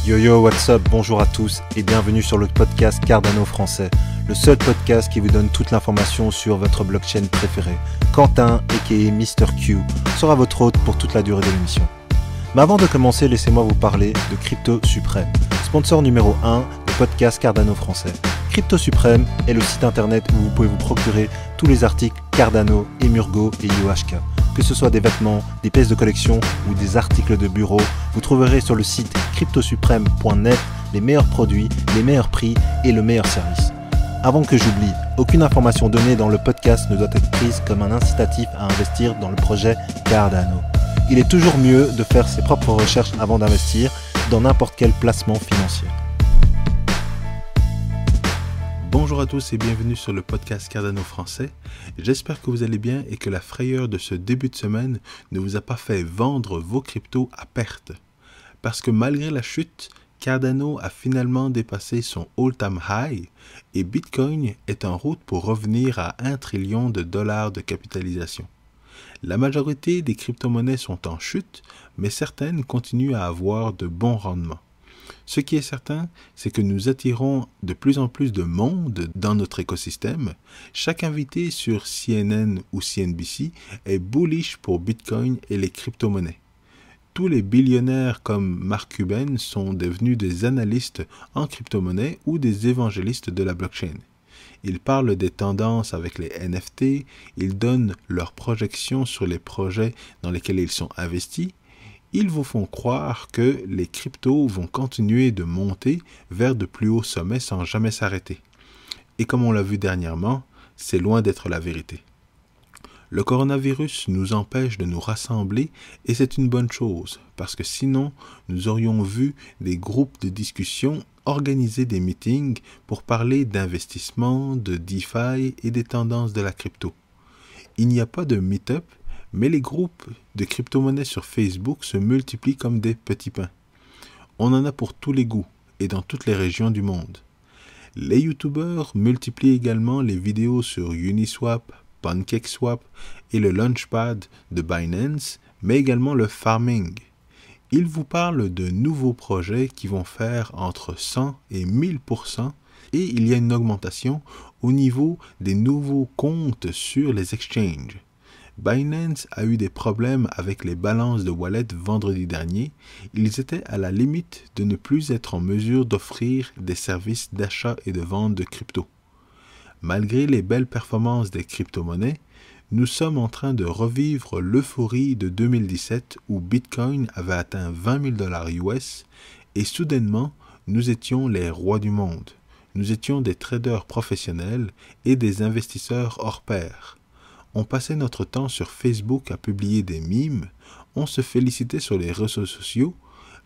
Yo yo, what's up, bonjour à tous et bienvenue sur le podcast Cardano français, le seul podcast qui vous donne toute l'information sur votre blockchain préférée. Quentin, aka Mr. Q, sera votre hôte pour toute la durée de l'émission. Mais avant de commencer, laissez-moi vous parler de Crypto Suprême, sponsor numéro 1 du podcast Cardano français. Crypto Suprême est le site internet où vous pouvez vous procurer tous les articles Cardano, Emurgo et UHK. Que ce soit des vêtements, des pièces de collection ou des articles de bureau, vous trouverez sur le site cryptosupreme.net les meilleurs produits, les meilleurs prix et le meilleur service. Avant que j'oublie, aucune information donnée dans le podcast ne doit être prise comme un incitatif à investir dans le projet Cardano. Il est toujours mieux de faire ses propres recherches avant d'investir dans n'importe quel placement financier. Bonjour à tous et bienvenue sur le podcast Cardano français. J'espère que vous allez bien et que la frayeur de ce début de semaine ne vous a pas fait vendre vos cryptos à perte. Parce que malgré la chute, Cardano a finalement dépassé son all-time high et Bitcoin est en route pour revenir à 1 trillion de dollars de capitalisation. La majorité des crypto-monnaies sont en chute, mais certaines continuent à avoir de bons rendements. Ce qui est certain, c'est que nous attirons de plus en plus de monde dans notre écosystème. Chaque invité sur CNN ou CNBC est bullish pour Bitcoin et les crypto-monnaies. Tous les billionnaires comme Mark Cuban sont devenus des analystes en crypto-monnaies ou des évangélistes de la blockchain. Ils parlent des tendances avec les NFT, ils donnent leurs projections sur les projets dans lesquels ils sont investis. Ils vous font croire que les cryptos vont continuer de monter vers de plus hauts sommets sans jamais s'arrêter. Et comme on l'a vu dernièrement, c'est loin d'être la vérité. Le coronavirus nous empêche de nous rassembler et c'est une bonne chose, parce que sinon, nous aurions vu des groupes de discussion organiser des meetings pour parler d'investissement, de DeFi et des tendances de la crypto. Il n'y a pas de meet-up, mais les groupes de crypto-monnaies sur Facebook se multiplient comme des petits pains. On en a pour tous les goûts et dans toutes les régions du monde. Les youtubeurs multiplient également les vidéos sur Uniswap, PancakeSwap et le Launchpad de Binance, mais également le farming. Ils vous parlent de nouveaux projets qui vont faire entre 100 et 1000% et il y a une augmentation au niveau des nouveaux comptes sur les exchanges. Binance a eu des problèmes avec les balances de wallet vendredi dernier. Ils étaient à la limite de ne plus être en mesure d'offrir des services d'achat et de vente de crypto. Malgré les belles performances des crypto-monnaies, nous sommes en train de revivre l'euphorie de 2017 où Bitcoin avait atteint 20 000 $ US et soudainement, nous étions les rois du monde. Nous étions des traders professionnels et des investisseurs hors pair. On passait notre temps sur Facebook à publier des mimes, on se félicitait sur les réseaux sociaux,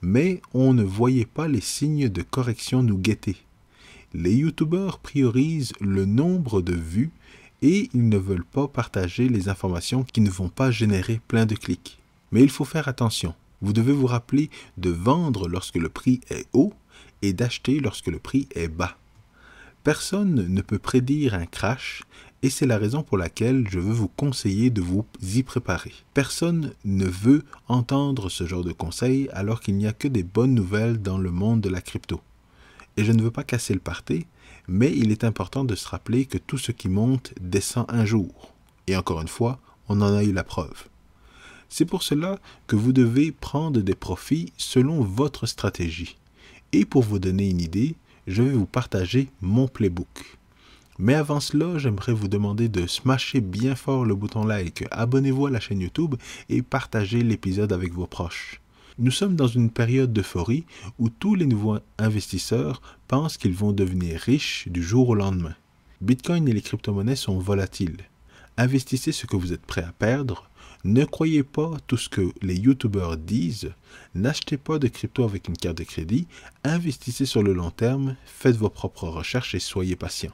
mais on ne voyait pas les signes de correction nous guetter. Les youtubeurs priorisent le nombre de vues et ils ne veulent pas partager les informations qui ne vont pas générer plein de clics. Mais il faut faire attention. Vous devez vous rappeler de vendre lorsque le prix est haut et d'acheter lorsque le prix est bas. Personne ne peut prédire un crash et c'est la raison pour laquelle je veux vous conseiller de vous y préparer. Personne ne veut entendre ce genre de conseils alors qu'il n'y a que des bonnes nouvelles dans le monde de la crypto. Et je ne veux pas casser le party, mais il est important de se rappeler que tout ce qui monte descend un jour. Et encore une fois, on en a eu la preuve. C'est pour cela que vous devez prendre des profits selon votre stratégie. Et pour vous donner une idée, je vais vous partager mon playbook. Mais avant cela, j'aimerais vous demander de smasher bien fort le bouton like, abonnez-vous à la chaîne YouTube et partagez l'épisode avec vos proches. Nous sommes dans une période d'euphorie où tous les nouveaux investisseurs pensent qu'ils vont devenir riches du jour au lendemain. Bitcoin et les crypto-monnaies sont volatiles. Investissez ce que vous êtes prêt à perdre. Ne croyez pas tout ce que les youtubeurs disent. N'achetez pas de crypto avec une carte de crédit. Investissez sur le long terme. Faites vos propres recherches et soyez patient.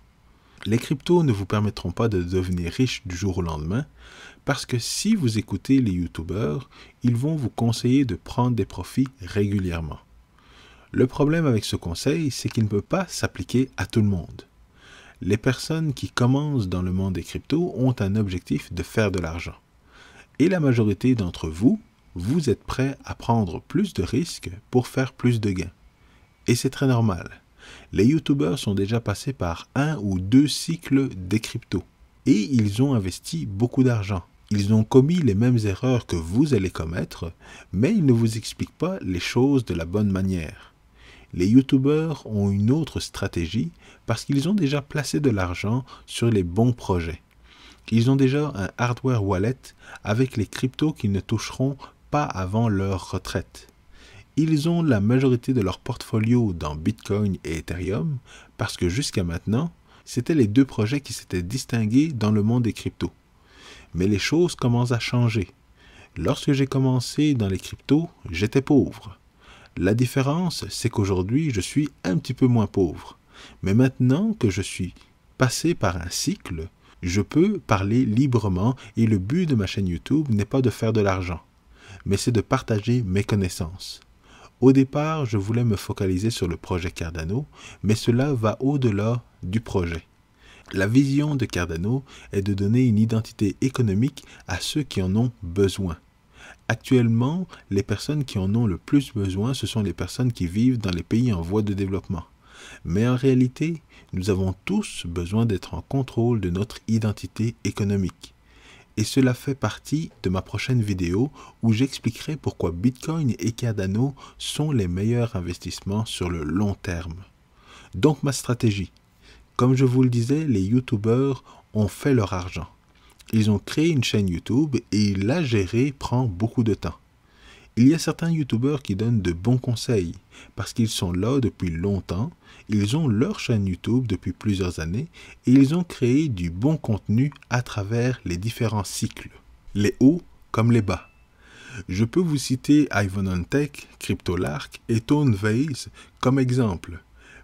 Les cryptos ne vous permettront pas de devenir riche du jour au lendemain parce que si vous écoutez les youtubeurs, ils vont vous conseiller de prendre des profits régulièrement. Le problème avec ce conseil, c'est qu'il ne peut pas s'appliquer à tout le monde. Les personnes qui commencent dans le monde des cryptos ont un objectif de faire de l'argent. Et la majorité d'entre vous, vous êtes prêts à prendre plus de risques pour faire plus de gains. Et c'est très normal. Les youtubeurs sont déjà passés par 1 ou 2 cycles des cryptos. Et ils ont investi beaucoup d'argent. Ils ont commis les mêmes erreurs que vous allez commettre, mais ils ne vous expliquent pas les choses de la bonne manière. Les youtubeurs ont une autre stratégie parce qu'ils ont déjà placé de l'argent sur les bons projets. Ils ont déjà un hardware wallet avec les cryptos qu'ils ne toucheront pas avant leur retraite. Ils ont la majorité de leur portfolio dans Bitcoin et Ethereum parce que jusqu'à maintenant, c'étaient les 2 projets qui s'étaient distingués dans le monde des cryptos. Mais les choses commencent à changer. Lorsque j'ai commencé dans les cryptos, j'étais pauvre. La différence, c'est qu'aujourd'hui, je suis un petit peu moins pauvre. Mais maintenant que je suis passé par un cycle, je peux parler librement et le but de ma chaîne YouTube n'est pas de faire de l'argent, mais c'est de partager mes connaissances. Au départ, je voulais me focaliser sur le projet Cardano, mais cela va au-delà du projet. La vision de Cardano est de donner une identité économique à ceux qui en ont besoin. Actuellement, les personnes qui en ont le plus besoin, ce sont les personnes qui vivent dans les pays en voie de développement. Mais en réalité, nous avons tous besoin d'être en contrôle de notre identité économique. Et cela fait partie de ma prochaine vidéo où j'expliquerai pourquoi Bitcoin et Cardano sont les meilleurs investissements sur le long terme. Donc ma stratégie. Comme je vous le disais, les youtubeurs ont fait leur argent. Ils ont créé une chaîne YouTube et la gérer prend beaucoup de temps. Il y a certains youtubeurs qui donnent de bons conseils parce qu'ils sont là depuis longtemps, ils ont leur chaîne YouTube depuis plusieurs années et ils ont créé du bon contenu à travers les différents cycles, les hauts comme les bas. Je peux vous citer Ivanhoe, Cryptolark et Tone Vays comme exemple,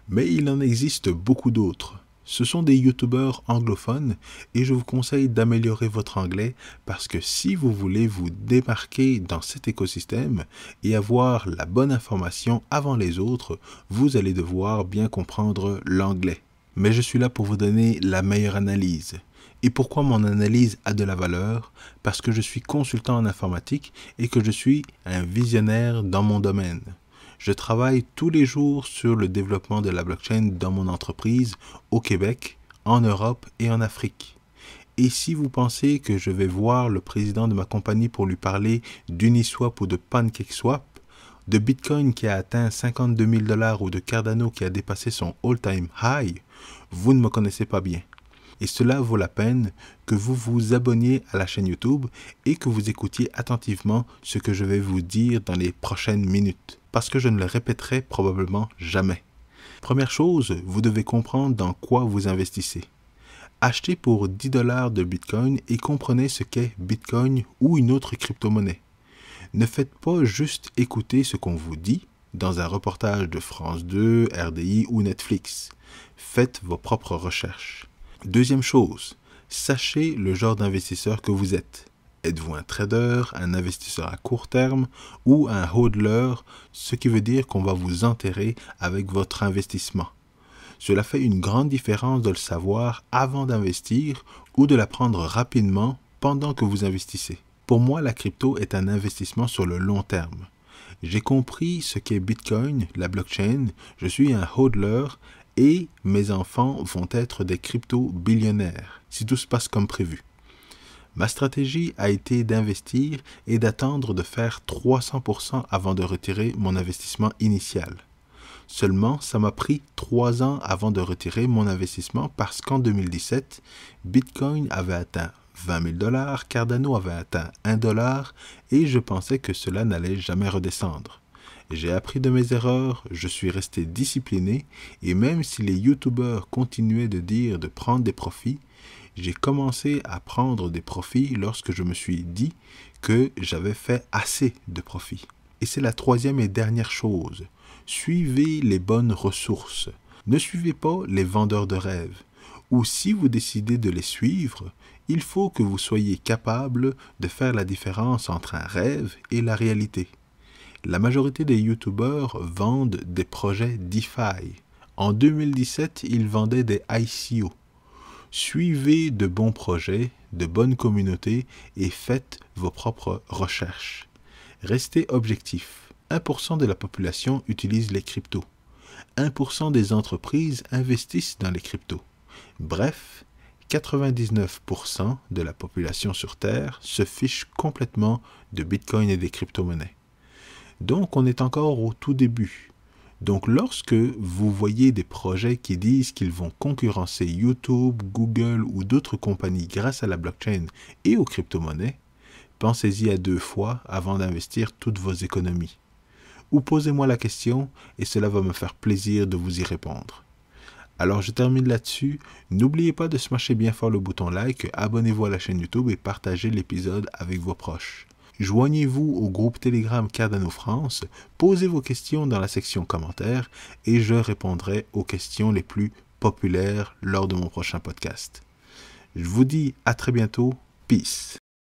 mais il en existe beaucoup d'autres. Ce sont des youtubeurs anglophones et je vous conseille d'améliorer votre anglais parce que si vous voulez vous démarquer dans cet écosystème et avoir la bonne information avant les autres, vous allez devoir bien comprendre l'anglais. Mais je suis là pour vous donner la meilleure analyse. Et pourquoi mon analyse a de la valeur? Parce que je suis consultant en informatique et que je suis un visionnaire dans mon domaine. Je travaille tous les jours sur le développement de la blockchain dans mon entreprise au Québec, en Europe et en Afrique. Et si vous pensez que je vais voir le président de ma compagnie pour lui parler d'Uniswap ou de PancakeSwap, de Bitcoin qui a atteint 52 000 $ ou de Cardano qui a dépassé son all-time high, vous ne me connaissez pas bien. Et cela vaut la peine que vous vous abonniez à la chaîne YouTube et que vous écoutiez attentivement ce que je vais vous dire dans les prochaines minutes, parce que je ne le répéterai probablement jamais. Première chose, vous devez comprendre dans quoi vous investissez. Achetez pour 10 $ de Bitcoin et comprenez ce qu'est Bitcoin ou une autre crypto-monnaie. Ne faites pas juste écouter ce qu'on vous dit dans un reportage de France 2, RDI ou Netflix. Faites vos propres recherches. Deuxième chose, sachez le genre d'investisseur que vous êtes. Êtes-vous un trader, un investisseur à court terme ou un hodler, ce qui veut dire qu'on va vous enterrer avec votre investissement. Cela fait une grande différence de le savoir avant d'investir ou de l'apprendre rapidement pendant que vous investissez. Pour moi, la crypto est un investissement sur le long terme. J'ai compris ce qu'est Bitcoin, la blockchain, je suis un hodler et mes enfants vont être des crypto-billionnaires si tout se passe comme prévu. Ma stratégie a été d'investir et d'attendre de faire 300% avant de retirer mon investissement initial. Seulement, ça m'a pris 3 ans avant de retirer mon investissement parce qu'en 2017, Bitcoin avait atteint 20 000 $, Cardano avait atteint 1 $ et je pensais que cela n'allait jamais redescendre. J'ai appris de mes erreurs, je suis resté discipliné et même si les youtubeurs continuaient de dire de prendre des profits, j'ai commencé à prendre des profits lorsque je me suis dit que j'avais fait assez de profits. Et c'est la troisième et dernière chose. Suivez les bonnes ressources. Ne suivez pas les vendeurs de rêves. Ou si vous décidez de les suivre, il faut que vous soyez capable de faire la différence entre un rêve et la réalité. La majorité des youtubeurs vendent des projets DeFi. En 2017, ils vendaient des ICO. Suivez de bons projets, de bonnes communautés et faites vos propres recherches. Restez objectif. 1% de la population utilise les cryptos. 1% des entreprises investissent dans les cryptos. Bref, 99% de la population sur Terre se fiche complètement de Bitcoin et des crypto-monnaies. Donc, on est encore au tout début. Donc, lorsque vous voyez des projets qui disent qu'ils vont concurrencer YouTube, Google ou d'autres compagnies grâce à la blockchain et aux crypto-monnaies, pensez-y à 2 fois avant d'investir toutes vos économies. Ou posez-moi la question et cela va me faire plaisir de vous y répondre. Alors je termine là-dessus. N'oubliez pas de smasher bien fort le bouton like, abonnez-vous à la chaîne YouTube et partagez l'épisode avec vos proches. Joignez-vous au groupe Telegram Cardano France, posez vos questions dans la section commentaires et je répondrai aux questions les plus populaires lors de mon prochain podcast. Je vous dis à très bientôt. Peace.